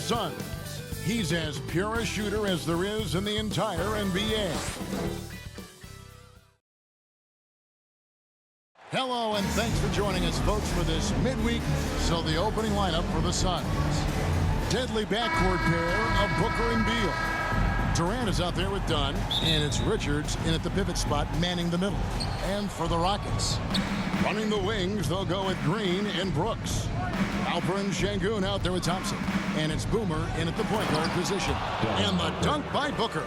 Suns. He's as pure a shooter as there is in the entire NBA. Hello, and thanks for joining us, folks, for this midweek. So the opening lineup for the Suns. Deadly backcourt pair of Booker and Beal. Durant is out there with Dunn, and it's Richards in at the pivot spot manning the middle. And for the Rockets, running the wings, they'll go with Green and Brooks. Alperen Sengun out there with Thompson. And it's Boomer in at the point guard position. And the dunk by Booker.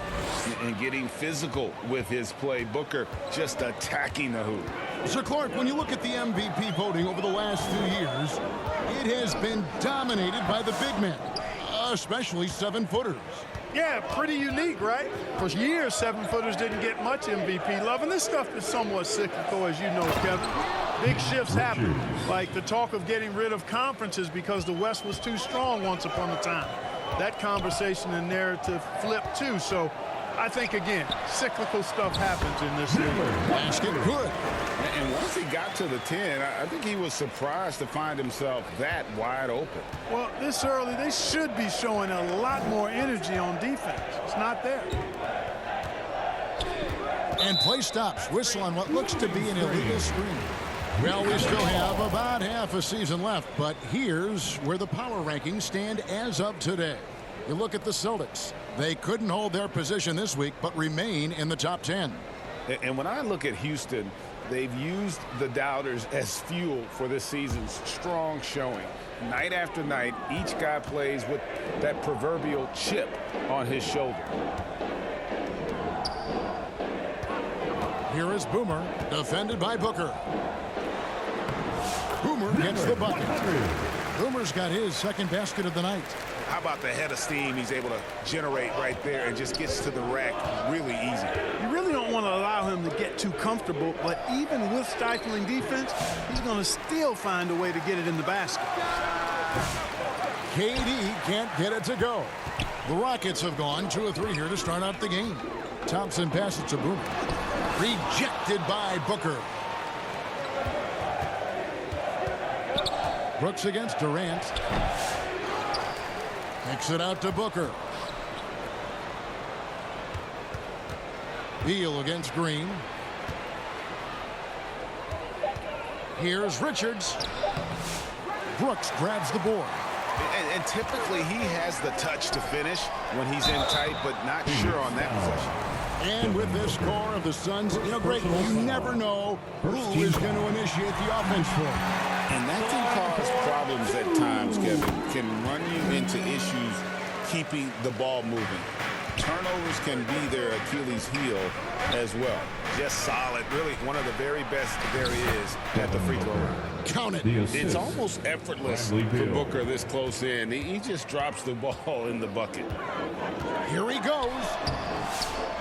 And getting physical with his play. Booker just attacking the hoop. So, Clark, when you look at the MVP voting over the last few years, it has been dominated by the big men, especially 7-footers. Yeah, pretty unique, right? For years, 7-footers didn't get much MVP love, and this stuff is somewhat cyclical, as you know, Kevin. Big shifts happen, like the talk of getting rid of conferences because the West was too strong once upon a time. That conversation and narrative flipped, too, so I think, again, cyclical stuff happens in this league. Basket good. And once he got to the 10, I think he was surprised to find himself that wide open. Well, this early, they should be showing a lot more energy on defense. It's not there. And play stops. Whistle on what looks to be an illegal screen. Well, we still have about half a season left, but here's where the power rankings stand as of today. You look at the Celtics. They couldn't hold their position this week, but remain in the top 10. And when I look at Houston, they've used the doubters as fuel for this season's strong showing. Night after night, each guy plays with that proverbial chip on his shoulder. Here is Boomer, defended by Booker. Boomer gets the bucket. Boomer's got his second basket of the night. How about the head of steam he's able to generate right there and just gets to the rack really easy. You really don't want to allow him to get too comfortable, but even with stifling defense, he's going to still find a way to get it in the basket. KD can't get it to go. The Rockets have gone 2 of 3 here to start out the game. Thompson passes to Boomer. Rejected by Booker. Brooks against Durant. Kicks it out to Booker. Beal against Green. Here's Richards. Brooks grabs the board. And typically he has the touch to finish when he's in tight, but not sure on that possession. And with this score of the Suns, you know, great, you never know who is going to initiate the offense for him. And that can cause problems at times, Kevin. Can run you into issues keeping the ball moving. Turnovers can be their Achilles heel as well. Just solid, really one of the very best there is at the free throw line. Count it. It's almost effortless for Booker this close in. He just drops the ball in the bucket. Here he goes.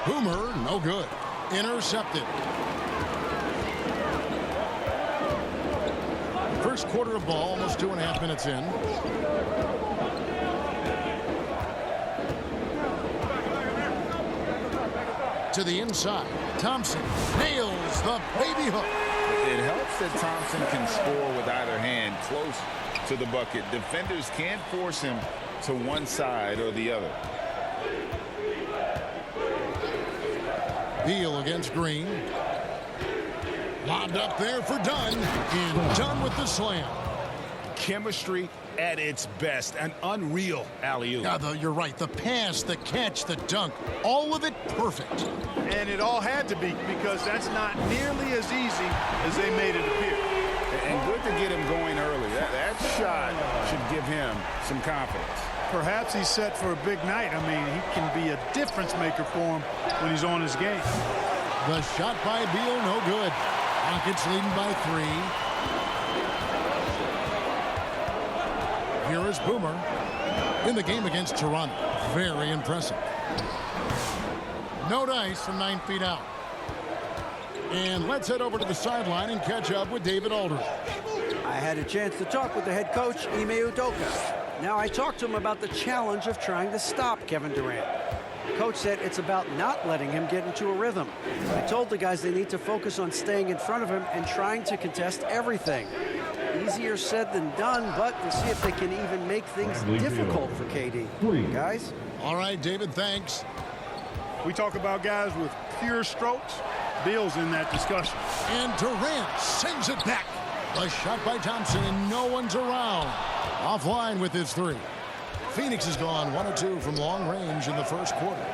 Boomer, no good. Intercepted. First quarter of ball, almost 2.5 minutes in. To the inside. Thompson nails the baby hook. It helps that Thompson can score with either hand close to the bucket. Defenders can't force him to one side or the other. Beal against Green. Lobbed up there for Dunn. And Dunn with the slam. Chemistry at its best. An unreal alley-oop. Yeah, you're right. The pass, the catch, the dunk. All of it perfect. And it all had to be, because that's not nearly as easy as they made it appear. And good to get him going early. That shot should give him some confidence. Perhaps he's set for a big night. I mean, he can be a difference maker for him when he's on his game. The shot by Beal, no good. Rockets leading by 3. Here is Boomer in the game against Toronto. Very impressive. No dice from 9 feet out. And let's head over to the sideline and catch up with David Aldridge. I had a chance to talk with the head coach, Ime Udoka. Now, I talked to him about the challenge of trying to stop Kevin Durant. Coach said it's about not letting him get into a rhythm. I told the guys they need to focus on staying in front of him and trying to contest everything. Easier said than done, but we'll see if they can even make things difficult for KD. Guys? All right, David, thanks. We talk about guys with pure strokes. Beal's in that discussion. And Durant sends it back. A shot by Thompson, and no one's around. Offline with his three. Phoenix has gone 1 of 2 from long range in the first quarter.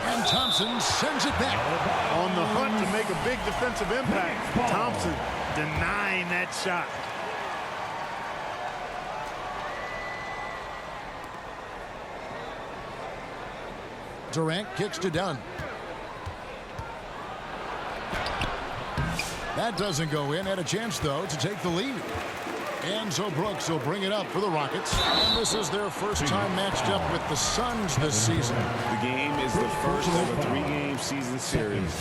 And Thompson sends it back. On the hunt to make a big defensive impact. Thompson denying that shot. Durant kicks to Dunn. That doesn't go in. Had a chance, though, to take the lead. And so Brooks will bring it up for the Rockets. And this is their first time matched up with the Suns this season. The game is the first of a 3-game season series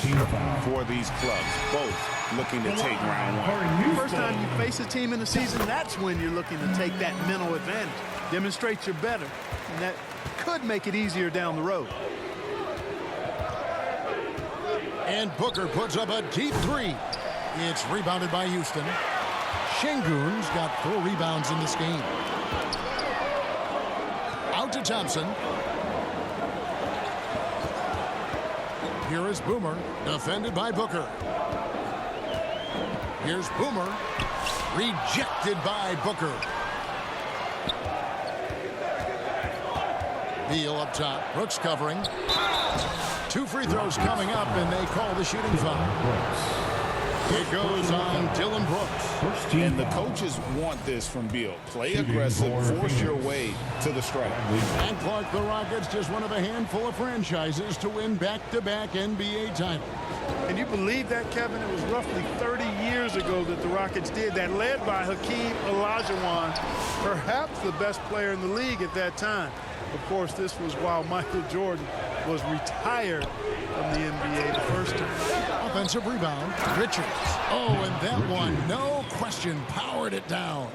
for these clubs, both looking to take round one. First time you face a team in the season, that's when you're looking to take that mental advantage. Demonstrate you're better, and that could make it easier down the road. And Booker puts up a deep three. It's rebounded by Houston. Şengün's got 4 rebounds in this game. Out to Thompson. Here is Boomer, defended by Booker. Here's Boomer, rejected by Booker. Beal up top, Brooks covering. 2 free throws coming up, and they call the shooting foul. It goes on Dillon Brooks. And the coaches want this from Beal. Play aggressive, force your way to the stripe. And Clark, the Rockets, just one of a handful of franchises to win back-to-back NBA titles. Can you believe that, Kevin? It was roughly 30 years ago that the Rockets did that, led by Hakeem Olajuwon, perhaps the best player in the league at that time. Of course, this was while Michael Jordan was retired from the NBA the first time. Offensive rebound, Richards. Oh, and that one, no question, powered it down.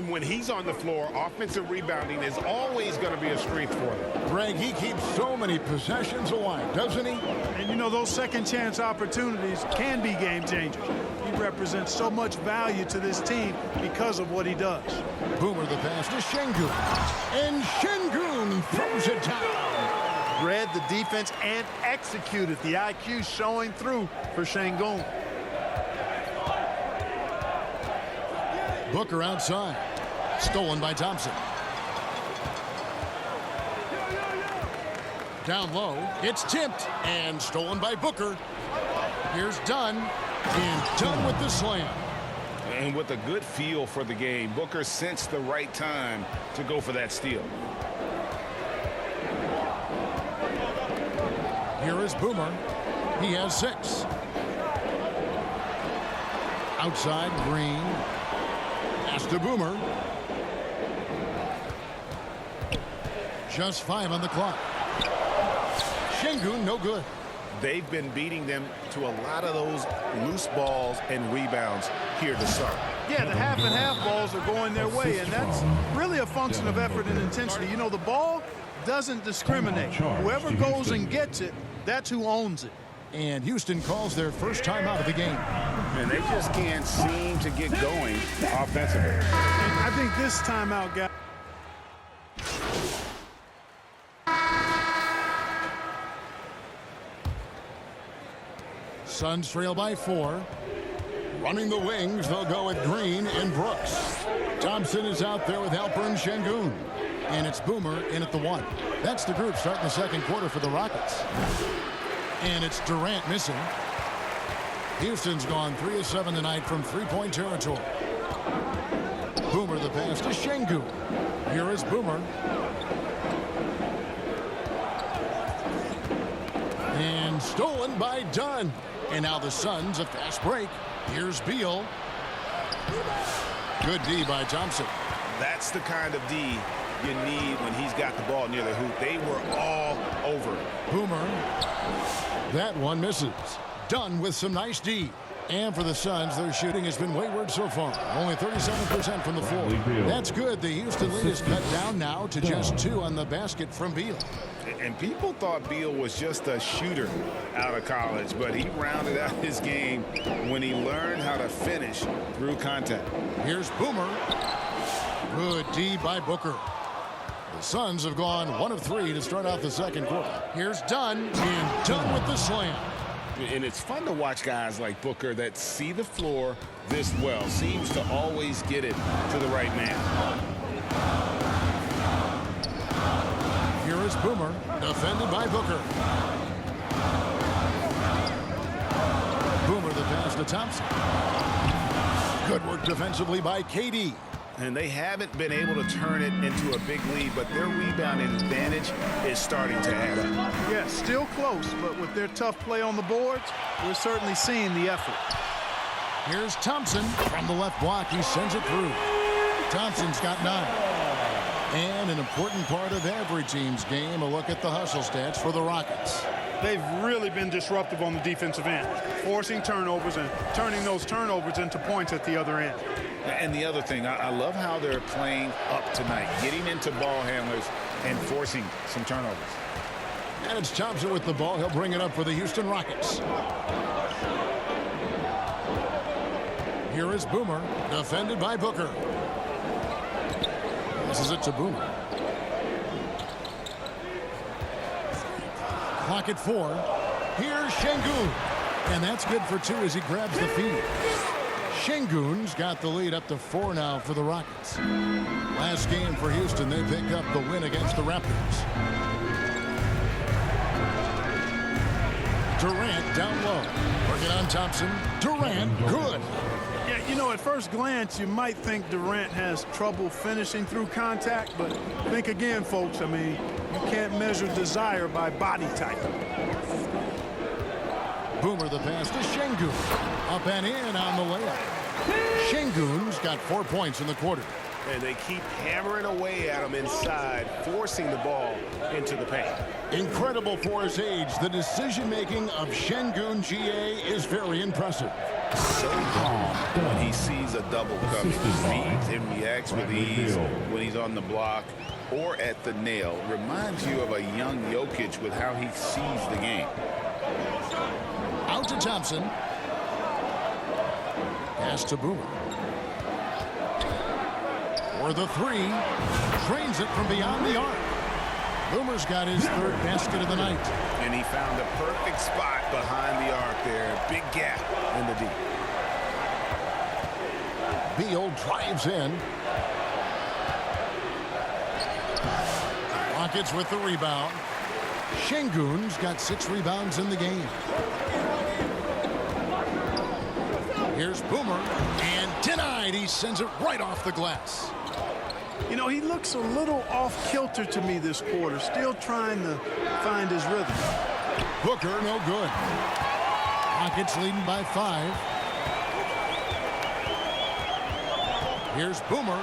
When he's on the floor, offensive rebounding is always going to be a strength for him. Greg, he keeps so many possessions alive, doesn't he? And you know, those second chance opportunities can be game changers. He represents so much value to this team because of what he does. Boomer the pass to Şengün. And Şengün throws it down. Read the defense and executed. The IQ showing through for Şengün. Booker outside. Stolen by Thompson. Down low. It's tipped and stolen by Booker. Here's Dunn. And Dunn with the slam. And with a good feel for the game, Booker sensed the right time to go for that steal. Here is Boomer. He has 6. Outside, Green. Pass to Boomer. Just 5 on the clock. Şengün, no good. They've been beating them to a lot of those loose balls and rebounds here to start. Yeah, the half and half balls are going their way, and that's really a function of effort and intensity. You know, the ball doesn't discriminate. Whoever goes and gets it, that's who owns it. And Houston calls their first timeout of the game. And they just can't seem to get going offensively. And I think this timeout, guy. Suns trail by 4. Running the wings, they'll go with Green and Brooks. Thompson is out there with Halper and Şengün. And it's Boomer in at the 1. That's the group starting the second quarter for the Rockets. And it's Durant missing. Houston's gone 3 of 7 tonight from three-point territory. Boomer the pass to Şengün. Here is Boomer. And stolen by Dunn. And now the Suns a fast break. Here's Beal. Good D by Thompson. That's the kind of D you need when he's got the ball near the hoop. They were all over it. Boomer. That one misses. Dunn with some nice D. And for the Suns, their shooting has been wayward so far. Only 37% from the floor. That's good. The Houston lead is cut down now to just 2 on the basket from Beal. And people thought Beal was just a shooter out of college, but he rounded out his game when he learned how to finish through contact. Here's Boomer. Good D by Booker. The Suns have gone 1 of 3 to start out the second quarter. Here's Dunn, and Dunn with the slam. And it's fun to watch guys like Booker that see the floor this well. Seems to always get it to the right man. Here is Boomer, defended by Booker. Boomer the pass to Thompson. Good work defensively by KD. And they haven't been able to turn it into a big lead, but their rebounding advantage is starting to add up. Yeah, still close, but with their tough play on the boards, we're certainly seeing the effort. Here's Thompson from the left block. He sends it through. Thompson's got 9. And an important part of every team's game, a look at the hustle stats for the Rockets. They've really been disruptive on the defensive end, forcing turnovers and turning those turnovers into points at the other end. And the other thing, I love how they're playing up tonight, getting into ball handlers and forcing some turnovers. And it's Thompson with the ball. He'll bring it up for the Houston Rockets. Here is Boomer, defended by Booker. This is it to Boomer. Clock at 4. Here's Şengün. And that's good for 2 as he grabs the feed. Şengün's got the lead up to 4 now for the Rockets. Last game for Houston, they picked up the win against the Raptors. Durant down low. Working on Thompson. Durant, good. Yeah, you know, at first glance, you might think Durant has trouble finishing through contact, but think again, folks. I mean, you can't measure desire by body type. Boomer the pass to Şengün. Up and in on the layup. Şengün's got 4 points in the quarter. And they keep hammering away at him inside, forcing the ball into the paint. Incredible for his age. The decision-making of Şengün GA is very impressive. So calm when he sees a double coming. Reads and reacts with ease when he's on the block or at the nail. Reminds you of a young Jokic with how he sees the game. Out to Thompson. Pass to Boomer. For the 3. Trains it from beyond the arc. Boomer's got his 3rd basket of the night. And he found a perfect spot behind the arc there. Big gap in the deep. Beal drives in. Rockets with the rebound. Şengün's got 6 rebounds in the game. Here's Boomer, and denied. He sends it right off the glass. You know, he looks a little off-kilter to me this quarter, still trying to find his rhythm. Booker, no good. Rockets leading by 5. Here's Boomer.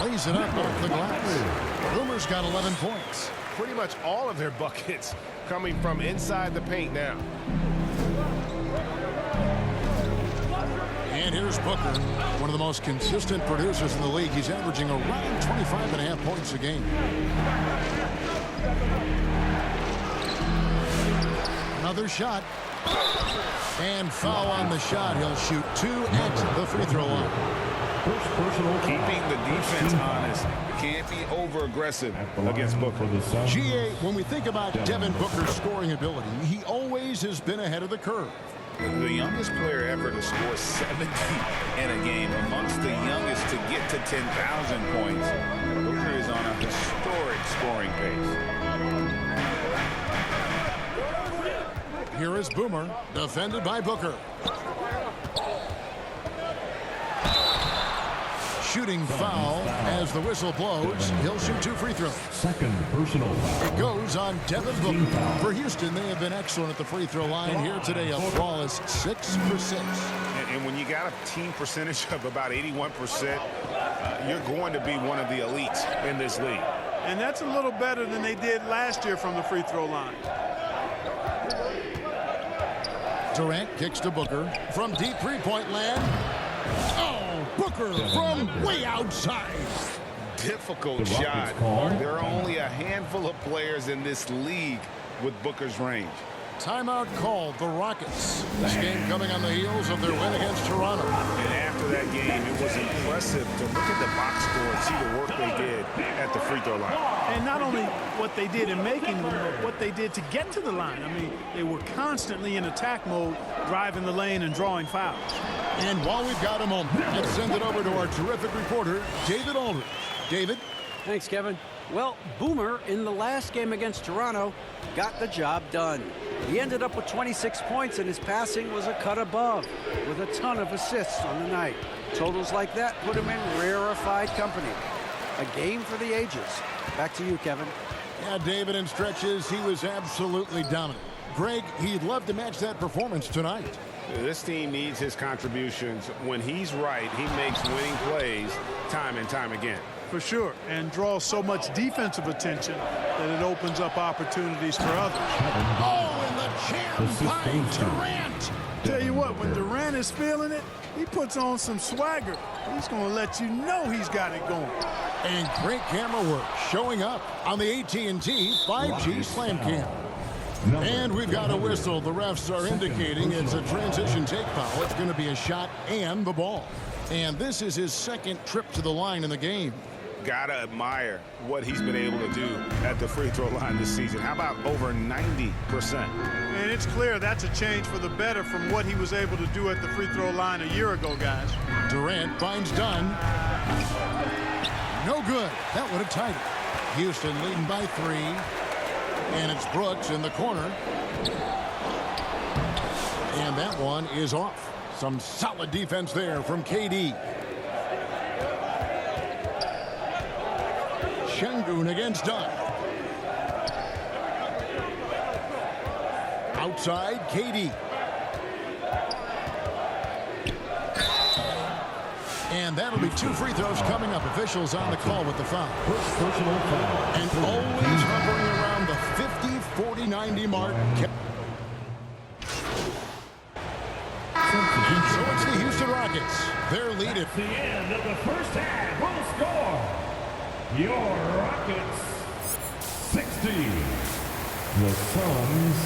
Lays it up off the glass. Boomer's got 11 points. Pretty much all of their buckets coming from inside the paint now. And here's Booker, one of the most consistent producers in the league. He's averaging around 25.5 points a game. Another shot. And foul on the shot. He'll shoot 2 at the free throw line. Keeping the defense honest. Can't be over-aggressive against Booker. GA, when we think about Devin Booker's scoring ability, he always has been ahead of the curve. The youngest player ever to score 70 in a game, amongst the youngest to get to 10,000 points. Booker is on a historic scoring pace. Here is Boomer, defended by Booker. Shooting foul as the whistle blows. He'll shoot 2 free throws. Second personal foul. It goes on Devin Booker. For Houston, they have been excellent at the free throw line. Here today, a flawless 6 for 6. And when you got a team percentage of about 81%, you're going to be one of the elites in this league. And that's a little better than they did last year from the free throw line. Durant kicks to Booker from deep three-point land. Oh, Booker from way outside. Difficult shot. There are only a handful of players in this league with Booker's range. Timeout called the Rockets. This game coming on the heels of their win against Toronto. And after that game, it was impressive to look at the box score and see the work they did at the free throw line. And not only what they did in making them, but what they did to get to the line. I mean, they were constantly in attack mode, driving the lane and drawing fouls. And while we've got a moment, let's send it over to our terrific reporter, David Aldridge. David? Thanks, Kevin. Well, Boomer, in the last game against Toronto, got the job done. He ended up with 26 points, and his passing was a cut above, with a ton of assists on the night. Totals like that put him in rarefied company. A game for the ages. Back to you, Kevin. Yeah, David, in stretches, he was absolutely dominant. Greg, he'd love to match that performance tonight. This team needs his contributions. When he's right, he makes winning plays time and time again. For sure, and draws so much defensive attention that it opens up opportunities for others. Oh, and the jam by Durant. Tell you what, when Durant is feeling it, he puts on some swagger. He's going to let you know he's got it going. And great camera work showing up on the AT&T 5G Slam Cam. And we've got a whistle. The refs are indicating it's a transition take foul. It's going to be a shot and the ball. And this is his second trip to the line in the game. Gotta admire what he's been able to do at the free throw line this season. How about over 90%? And it's clear that's a change for the better from what he was able to do at the free throw line a year ago, guys. Durant finds Dunn. No good. That would have tied it. Houston leading by 3. And it's Brooks in the corner. And that one is off. Some solid defense there from KD. Şengün against Dunn. Outside, KD. And that'll be 2 free throws coming up. Officials on the call with the foul. And always hovering around the 50, 40, 90 mark. So it's the Houston Rockets. They're leading. At the end of the first half, will score your Rockets 60, the Suns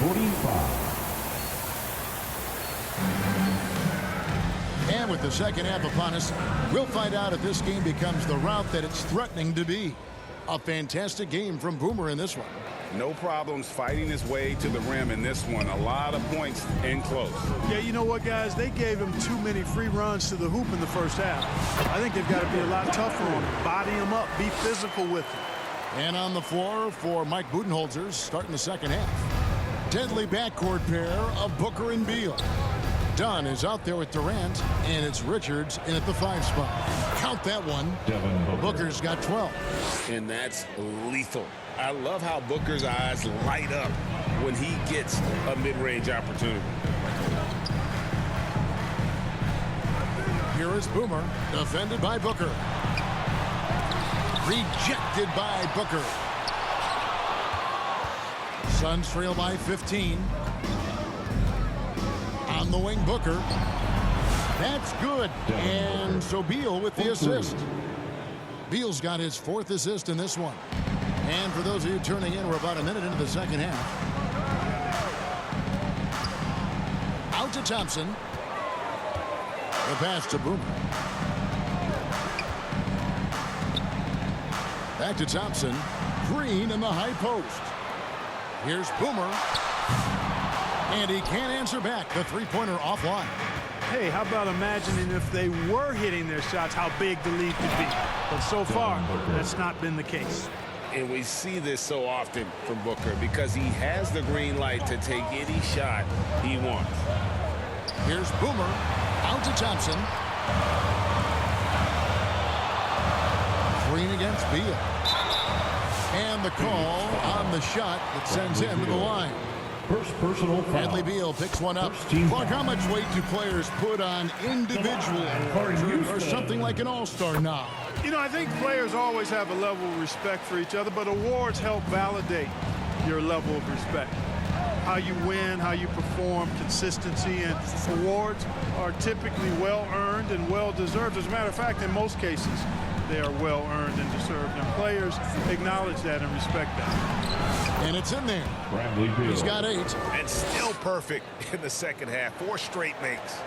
45. And with the second half upon us, we'll find out if this game becomes the route that it's threatening to be. A fantastic game from Boomer in this one. No problems fighting his way to the rim in this one. A lot of points in close. Yeah, you know what, guys? They gave him too many free runs to the hoop in the first half. I think they've got to be a lot tougher on him. Body him up. Be physical with him. And on the floor for Mike Budenholzer starting the second half. Deadly backcourt pair of Booker and Beal. Dunn is out there with Durant, and it's Richards in at the 5 spot. Count that one. Booker's got 12. And that's lethal. I love how Booker's eyes light up when he gets a mid-range opportunity. Here is Boomer, defended by Booker. Rejected by Booker. Suns trail by 15. On the wing, Booker. That's good. And so Beal with the assist. Beal's got his 4th assist in this one. And for those of you turning in, we're about a minute into the second half. Out to Thompson. The pass to Boomer. Back to Thompson. Green in the high post. Here's Boomer. And he can't answer back. The three-pointer offline. Hey, how about imagining if they were hitting their shots, how big the lead could be. But so far, that's not been the case. And we see this so often from Booker because he has the green light to take any shot he wants. Here's Boomer. Out to Thompson. Green against Beal. And the call on the shot that sends him to the line. First personal foul. Bradley Beal picks one up. Clark, how much weight do players put on individual awards or something like an all-star nod? You know, I think players always have a level of respect for each other, but awards help validate your level of respect. how you win, how you perform, consistency, and awards are typically well-earned and well-deserved. As a matter of fact, in most cases, they are well-earned and deserved, and players acknowledge that and respect that. And it's in there. Bradley Beal. He's got 8. And still perfect in the second half. 4 straight makes.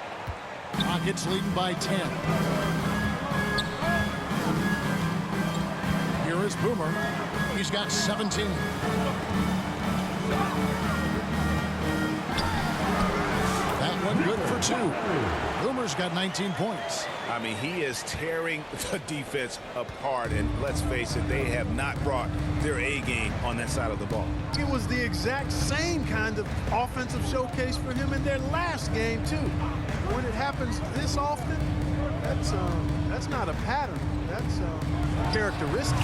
Rockets leading by 10. Here is Boomer. He's got 17. That one good for 2. Boomer's got 19 points. I mean, he is tearing the defense apart. And let's face it, they have not brought their A game on that side of the ball. It was the exact same kind of offensive showcase for him in their last game, too. When it happens this often, that's not a pattern. That's characteristic.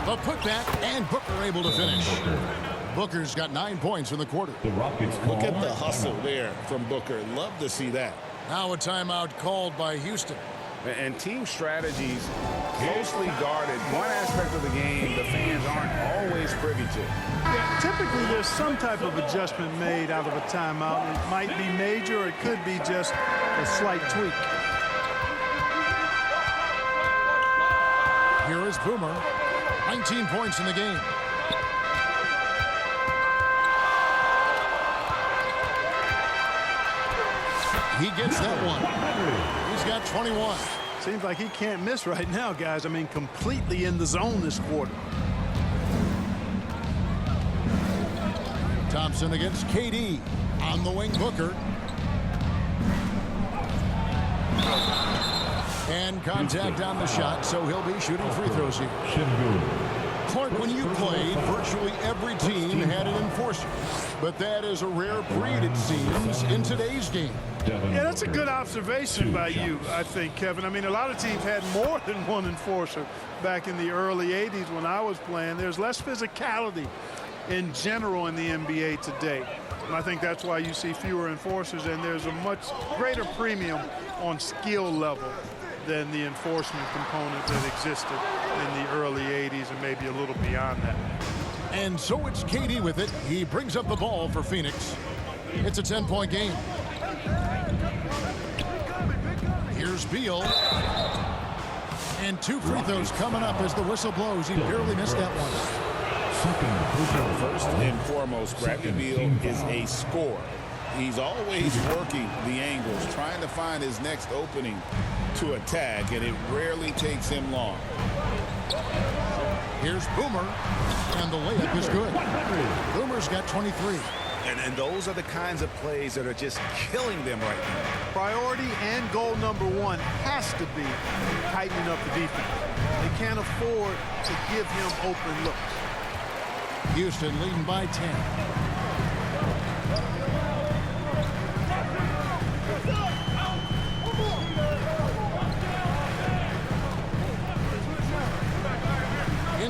The putback, and Booker able to finish. Booker's got 9 points in the quarter. The Rockets Look call. at the hustle there from Booker. Love to see that. Now a timeout called by Houston. And team strategies closely guarded. One aspect of the game the fans aren't always privy to. Yeah, typically there's some type of adjustment made out of a timeout. It might be major, or it could be just a slight tweak. Here is Boomer. 19 points in the game. He gets that one. He's got 21. Seems like he can't miss right now, guys. I mean, completely in the zone this quarter. Thompson against KD. On the wing, Booker. And contact on the shot, so he'll be shooting free throws here. Clark, when you played, virtually every team had an enforcer. But that is a rare breed, it seems, in today's game. Yeah, that's a good observation by you, I think, Kevin. I mean, a lot of teams had more than one enforcer back in the early 80s when I was playing. There's less physicality in general in the NBA today. And I think that's why you see fewer enforcers, and there's a much greater premium on skill level than the enforcement component that existed in the early 80s and maybe a little beyond that. And so it's KD with it. He brings up the ball for Phoenix. It's a 10-point game. Here's Beal. And 2 free throws coming up as the whistle blows. He barely missed that one. First and foremost, Bradley Beal is a scorer. He's always working the angles, trying to find his next opening to attack, and it rarely takes him long. Here's Boomer, and the layup is good. Boomer's got 23. And those are the kinds of plays that are just killing them right now. Priority and goal number 1 has to be tightening up the defense. They can't afford to give him open looks. Houston leading by 10.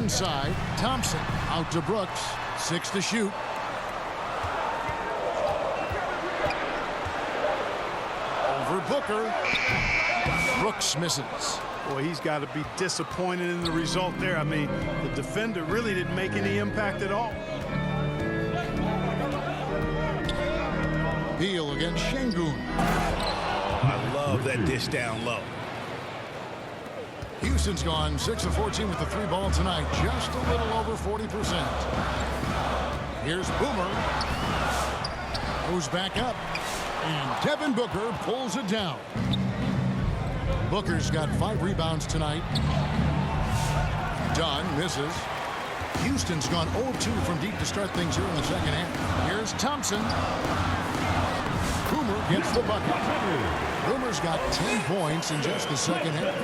Inside, Thompson out to Brooks. 6 to shoot. Over Booker. Brooks misses. Boy, he's got to be disappointed in the result there. I mean, the defender really didn't make any impact at all. Beal against Şengün. I love that dish down low. Houston's gone 6 of 14 with the 3 ball tonight, just a little over 40%. Here's Boomer. Goes back up. And Devin Booker pulls it down. Booker's got 5 rebounds tonight. Dunn misses. Houston's gone 0-2 from deep to start things here in the second half. Here's Thompson. Boomer gets the bucket. Boomer's got 10 points in just the second half.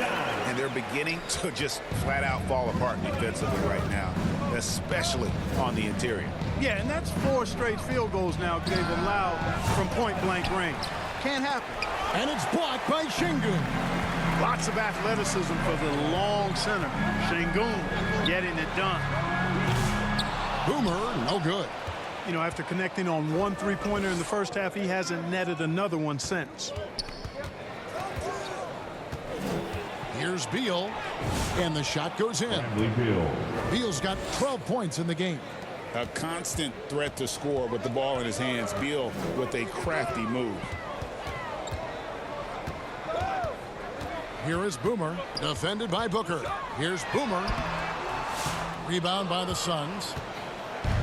And they're beginning to just flat out fall apart defensively right now, especially on the interior. Yeah, and that's 4 straight field goals now they've allowed from point-blank range. Can't happen. And it's blocked by Şengün. Lots of athleticism for the long center. Şengün getting it done. Boomer, no good. You know, after connecting on 1 3-pointer in the first half, he hasn't netted another one since. Here's Beal, and the shot goes in. Beal's got 12 points in the game. A constant threat to score with the ball in his hands. Beal with a crafty move. Here is Boomer, defended by Booker. Here's Boomer. Rebound by the Suns.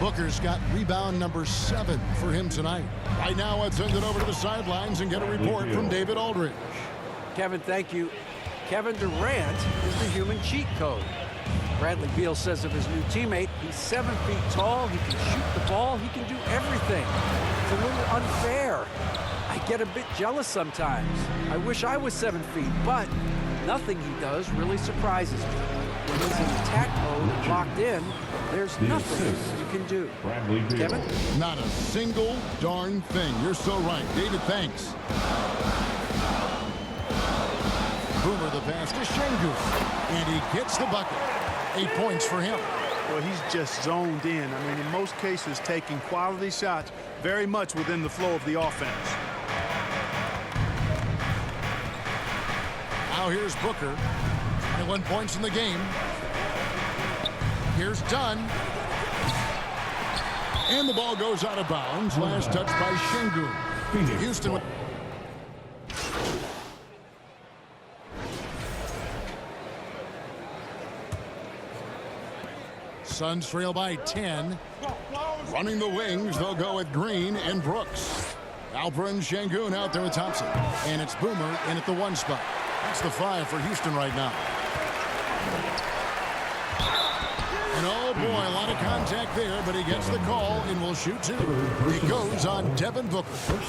Booker's got rebound number 7 for him tonight. Right now, let's send it over to the sidelines and get a report from David Aldridge. Kevin, thank you. Kevin Durant is the human cheat code. Bradley Beal says of his new teammate, he's 7 feet tall, he can shoot the ball, he can do everything. It's a little unfair. I get a bit jealous sometimes. I wish I was 7 feet, but nothing he does really surprises me. When he's in attack mode, locked in, there's nothing you can do. Kevin? Not a single darn thing. You're so right. David, thanks. Boomer the pass to Şengün, and he gets the bucket. 8 points for him. Well, he's just zoned in. I mean, in most cases, taking quality shots very much within the flow of the offense. Now here's Booker. 21 points in the game. Here's Dunn. And the ball goes out of bounds. Last touch by Şengün. Houston. Suns trail by 10. Running the wings, they'll go with Green and Brooks. Alperen Şengün out there with Thompson. And it's Boomer in at the 1 spot. That's the 5 for Houston right now. And oh boy, a lot of contact there, but he gets the call and will shoot 2. It goes on Devin Booker.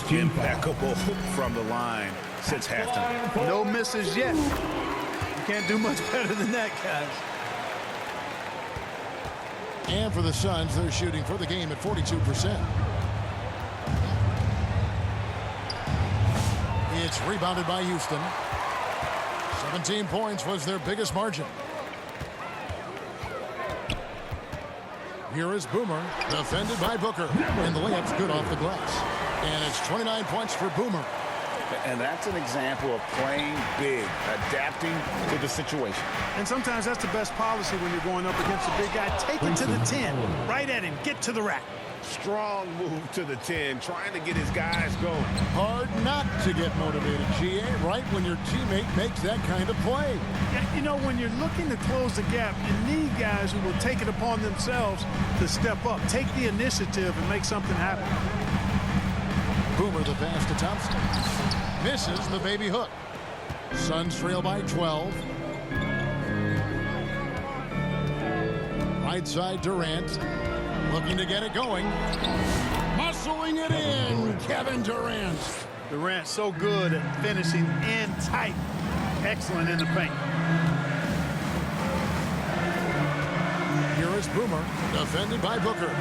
Impeccable from the line since halftime. No misses yet. You can't do much better than that, guys. And for the Suns, they're shooting for the game at 42%. It's rebounded by Houston. 17 points was their biggest margin. Here is Boomer, defended by Booker. And the layup's good off the glass. And it's 29 points for Boomer. And that's an example of playing big, adapting to the situation. And sometimes that's the best policy when you're going up against a big guy. Take it to the 10. Right at him. Get to the rack. Strong move to the 10, trying to get his guys going. Hard not to get motivated, GA, right when your teammate makes that kind of play. Yeah, you know, when you're looking to close the gap, you need guys who will take it upon themselves to step up, take the initiative, and make something happen. Boomer the pass to Thompson. Misses the baby hook. Suns trail by 12. Right side Durant. Looking to get it going. Muscling it in. Kevin Durant. Durant so good at finishing in tight. Excellent in the paint. Here is Boomer, defended by Booker.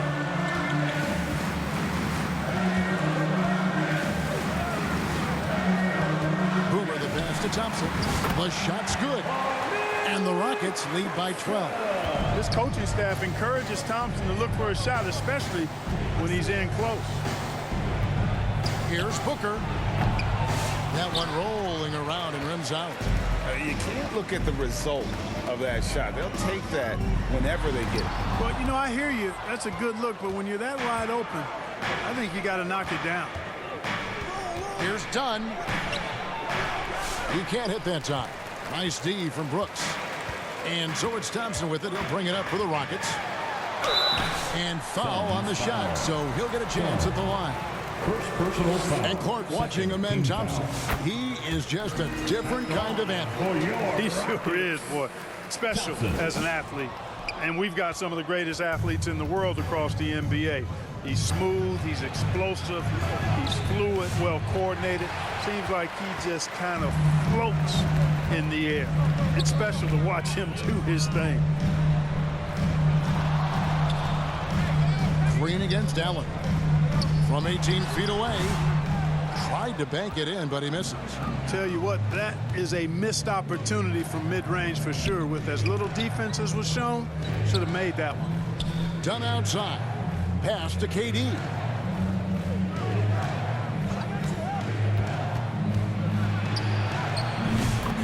Boomer the pass to Thompson. The shot's good. And the Rockets lead by 12. This coaching staff encourages Thompson to look for a shot, especially when he's in close. Here's Booker. That one rolling around and rims out. You can't look at the result of that shot. They'll take that whenever they get it. Well, you know, I hear you. That's a good look, but when you're that wide open, I think you got to knock it down. Here's Dunn. He can't hit that time. Nice D from Brooks. And so it's Thompson with it. He'll bring it up for the Rockets. And foul on the shot, so he'll get a chance at the line. First personal foul. And Clark watching amend Thompson. He is just a different kind of athlete. He sure is, boy. Special as an athlete. And we've got some of the greatest athletes in the world across the NBA. He's smooth, he's explosive, he's fluid, well coordinated. Seems like he just kind of floats in the air. It's special to watch him do his thing. Green against Allen. From 18 feet away. Tried to bank it in, but he misses. Tell you what, that is a missed opportunity from mid-range for sure. With as little defense as was shown, should have made that one. Done outside. Pass to KD.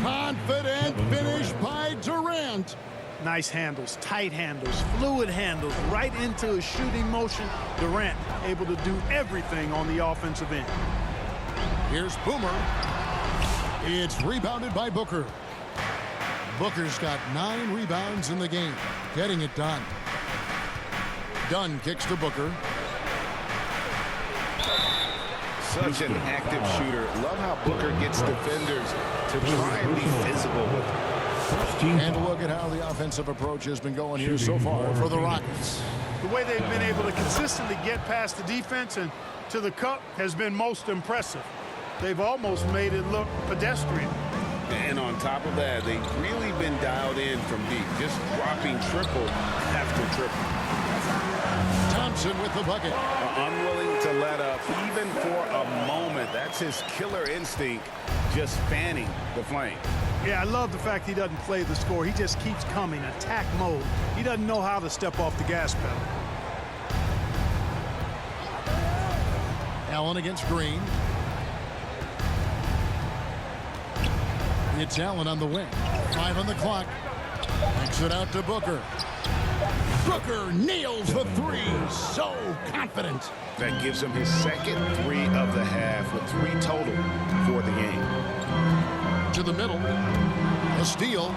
Confident finish by Durant. Nice handles, tight handles, fluid handles, right into his shooting motion. Durant able to do everything on the offensive end. Here's Boomer. It's rebounded by Booker. Booker's got 9 rebounds in the game, getting it done. Dunn kicks to Booker. Such an active shooter. Love how Booker gets defenders to try and be physical with him. And a look at how the offensive approach has been going here so far for the Rockets. The way they've been able to consistently get past the defense and to the cup has been most impressive. They've almost made it look pedestrian. And on top of that, they've really been dialed in from deep, just dropping triple after triple. Thompson with the bucket. Unwilling to let up even for a moment. That's his killer instinct, just fanning the flame. Yeah, I love the fact he doesn't play the score. He just keeps coming, attack mode. He doesn't know how to step off the gas pedal. Allen against Green. It's Allen on the wing. 5 on the clock. Makes it out to Booker. Booker nails the 3. So confident. That gives him his second 3 of the half with 3 total for the game. To the middle. A steal.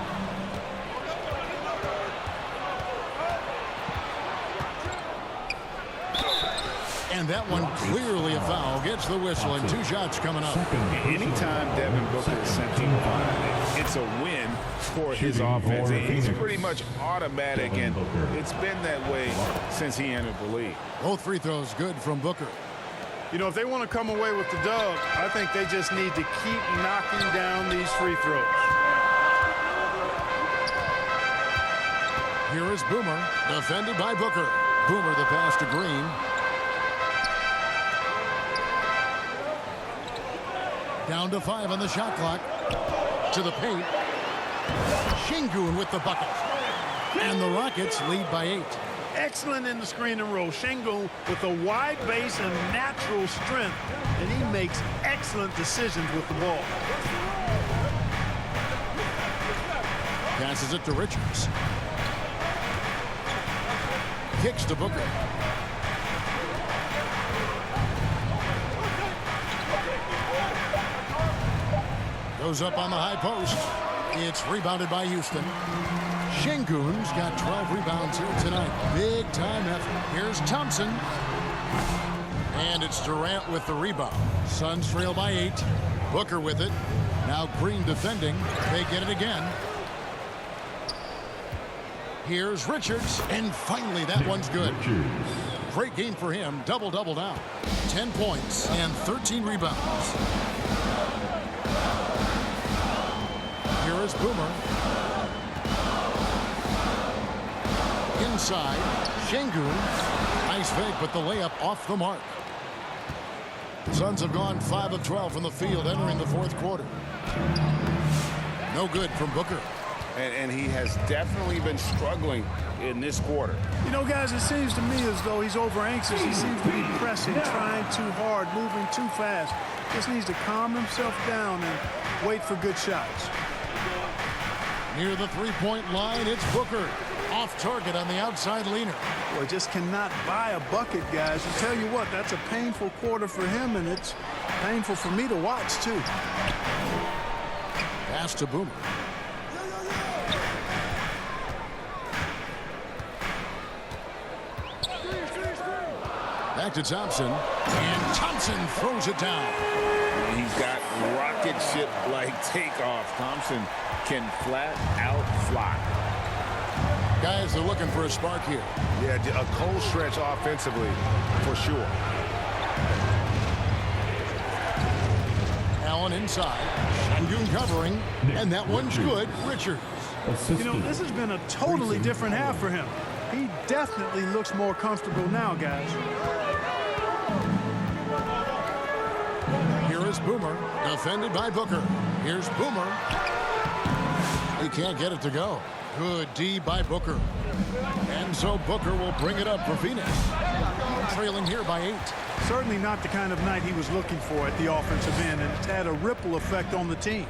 And that one clearly a foul. Gets the whistle and 2 shots coming up. Anytime Devin Booker is sent to the line, it's a win for his offense. He's pretty much automatic, and it's been that way since he entered the league. Both free throws good from Booker. You know, if they want to come away with the dub, I think they just need to keep knocking down these free throws. Here is Boomer, defended by Booker. Boomer the pass to Green. Down to 5 on the shot clock. To the paint. Şengün with the bucket. And the Rockets lead by 8. Excellent in the screen and roll. Şengün with a wide base and natural strength, and he makes excellent decisions with the ball. Passes it to Richards. Kicks to Booker. Goes up on the high post. It's rebounded by Houston. Şengün's got 12 rebounds here tonight. Big time effort. Here's Thompson. And it's Durant with the rebound. Suns trail by 8. Booker with it. Now Green defending. They get it again. Here's Richards. And finally, that one's good. Great game for him. Double-double now. 10 points and 13 rebounds. Here is Boomer. Inside, Şengün. Nice fake, but the layup off the mark. The Suns have gone 5 of 12 from the field entering the 4th quarter. No good from Booker. And he has definitely been struggling in this quarter. You know, guys, it seems to me as though he's over anxious. He seems to be pressing, trying too hard, moving too fast. Just needs to calm himself down and wait for good shots. Near the 3-point line, it's Booker. Off target on the outside leaner. Well, just cannot buy a bucket, guys. I tell you what, that's a painful quarter for him, and it's painful for me to watch, too. Pass to Boomer. Back to Thompson. And Thompson throws it down. He's got rocket ship-like takeoff. Thompson can flat out fly. Guys, they're looking for a spark here. Yeah, a cold stretch offensively, for sure. Allen inside. Şengün covering. And that one's good. Richards. You know, this has been a totally different half for him. He definitely looks more comfortable now, guys. Here is Boomer, defended by Booker. Here's Boomer. He can't get it to go. Good D by Booker. And so Booker will bring it up for Phoenix. Trailing here by 8. Certainly not the kind of night he was looking for at the offensive end, and it's had a ripple effect on the team.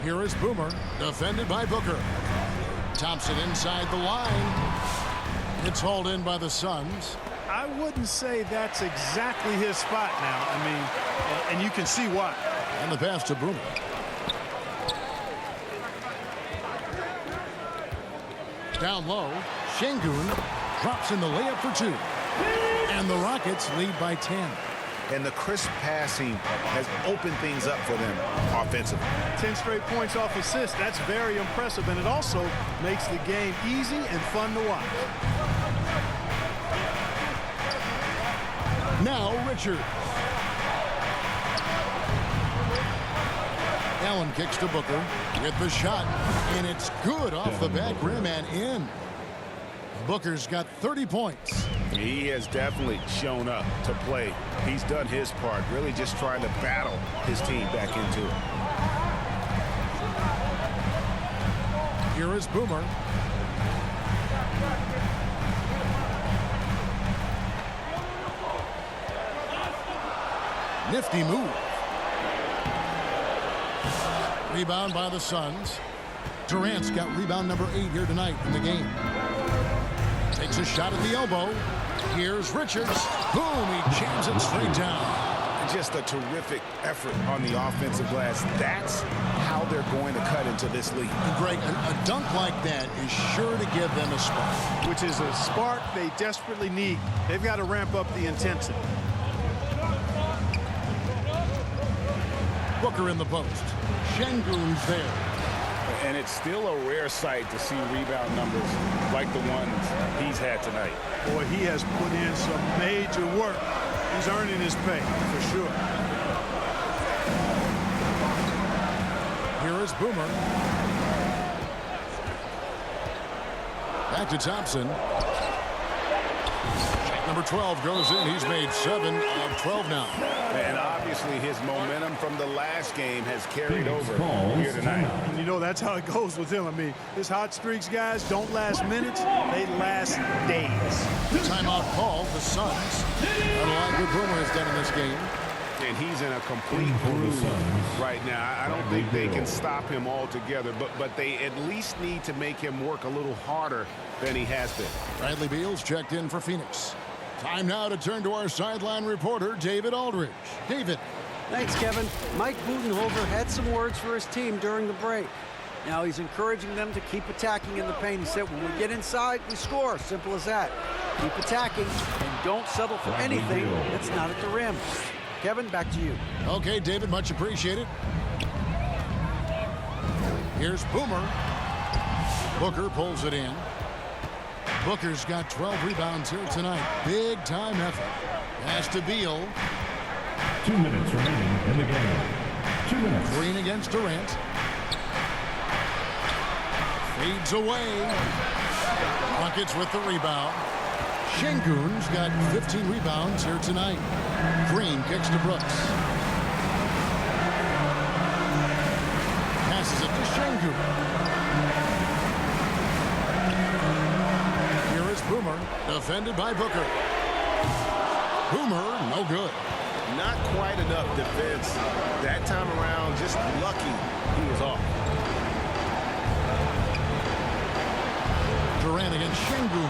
Here is Boomer, defended by Booker. Thompson inside the line. It's hauled in by the Suns. I wouldn't say that's exactly his spot now. I mean, and you can see why. And the pass to Boomer. Down low, Şengün drops in the layup for 2. And the Rockets lead by 10. And the crisp passing has opened things up for them offensively. 10 straight points off assists. That's very impressive, and it also makes the game easy and fun to watch. Now Richards. Allen kicks to Booker with the shot, and it's good off the back rim and in. Booker's got 30 points. He has definitely shown up to play. He's done his part, really just trying to battle his team back into it. Here is Boomer. Nifty move. Rebound by the Suns. Durant's got rebound number 8 here tonight in the game. Takes a shot at the elbow. Here's Richards. Boom, he jams it straight down. Just a terrific effort on the offensive glass. That's how they're going to cut into this league. And Greg, a dunk like that is sure to give them a spark. Which is a spark they desperately need. They've got to ramp up the intensity. Booker in the post. Şengün's there. And it's still a rare sight to see rebound numbers like the ones he's had tonight. Boy, he has put in some major work. He's earning his pay, for sure. Here is Boomer. Back to Thompson. Shot number 12 goes in. He's made 7 of 12 now. And obviously his momentum from the last game has carried over here tonight. And you know, that's how it goes with him. I mean, his hot streaks, guys, don't last minutes. They last days. Timeout call, the Suns. A lot good Boomer has done in this game. And he's in a complete groove right now. I don't think they can stop him altogether, but they at least need to make him work a little harder than he has been. Bradley Beal's checked in for Phoenix. Time now to turn to our sideline reporter, David Aldridge. David. Thanks, Kevin. Mike Budenholzer had some words for his team during the break. Now he's encouraging them to keep attacking in the paint. He said, when we get inside, we score. Simple as that. Keep attacking and don't settle for anything that's not at the rim. Kevin, back to you. Okay, David, much appreciated. Here's Boomer. Booker pulls it in. Booker's got 12 rebounds here tonight. Big time effort. Pass to Beal. 2 minutes remaining in the game. 2 minutes. Green against Durant. Fades away. Buckets with the rebound. Şengün's got 15 rebounds here tonight. Green kicks to Brooks. Passes it to Şengün. Here is Boomer, defended by Booker. Boomer, no good. Not quite enough defense that time around. Just lucky he was off. Durant against Şengün.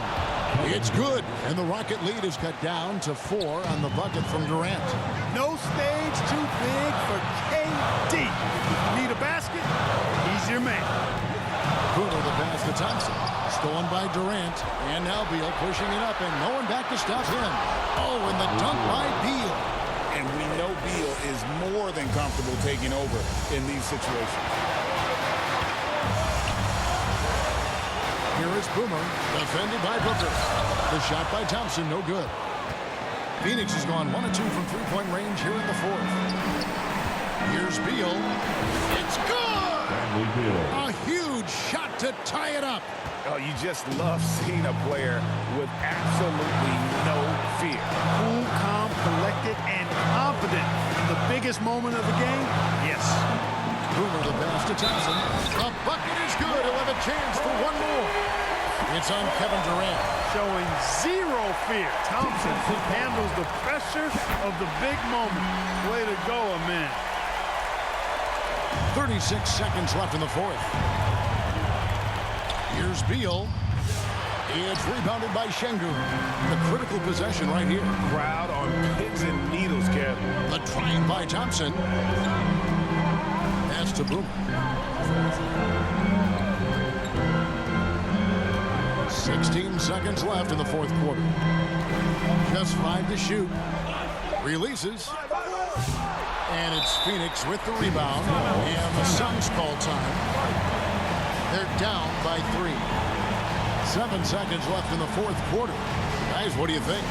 It's good, and the Rocket lead is cut down to 4 on the bucket from Durant. No stage too big for KD. If you need a basket, he's your man. Boomer the pass to Thompson. Stolen by Durant, and now Beal pushing it up, and no one back to stop him. Oh, and the dunk by Beal. And we know Beal is more than comfortable taking over in these situations. Here is Boomer, defended by Booker. The shot by Thompson, no good. Phoenix has gone 1 of 2 from three-point range here in the 4th. Here's Beal. It's good! A huge shot to tie it up. Oh, you just love seeing a player with absolutely no fear. Cool, calm, collected, and confident. In the biggest moment of the game, yes. Boomer the pass to Thompson. The bucket is good. He'll have a chance for one more. It's on Kevin Durant. Showing zero fear. Thompson handles the pressure of the big moment. Way to go, man. 36 seconds left in the fourth. Here's Beal. It's rebounded by Şengün. The critical possession right here. Crowd on pins and needles, Kev. The trying by Thompson. That's to Boomer. 16 seconds left in the fourth quarter. Just 5 to shoot. Releases. And it's Phoenix with the rebound. And the Suns call time. They're down by 3. 7 seconds left in the fourth quarter. Guys, what do you think?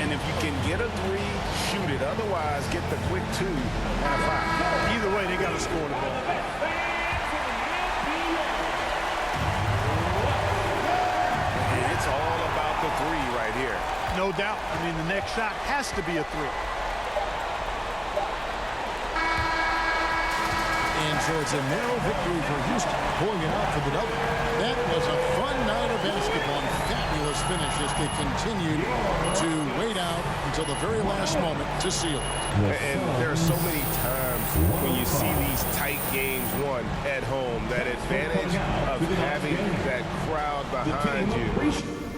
And if you can get a 3, shoot it. Otherwise, get the quick 2 and a 5. Either way, they got to score the ball. And it's all about the 3 right here. No doubt. I mean, the next shot has to be a 3. And so it's a narrow victory for Houston, pulling it out for the double. That was a fun night of basketball and fabulous finish as they continued to wait out until the very last moment to seal it. And there are so many times when you see these tight games won at home, that advantage of having that crowd behind you.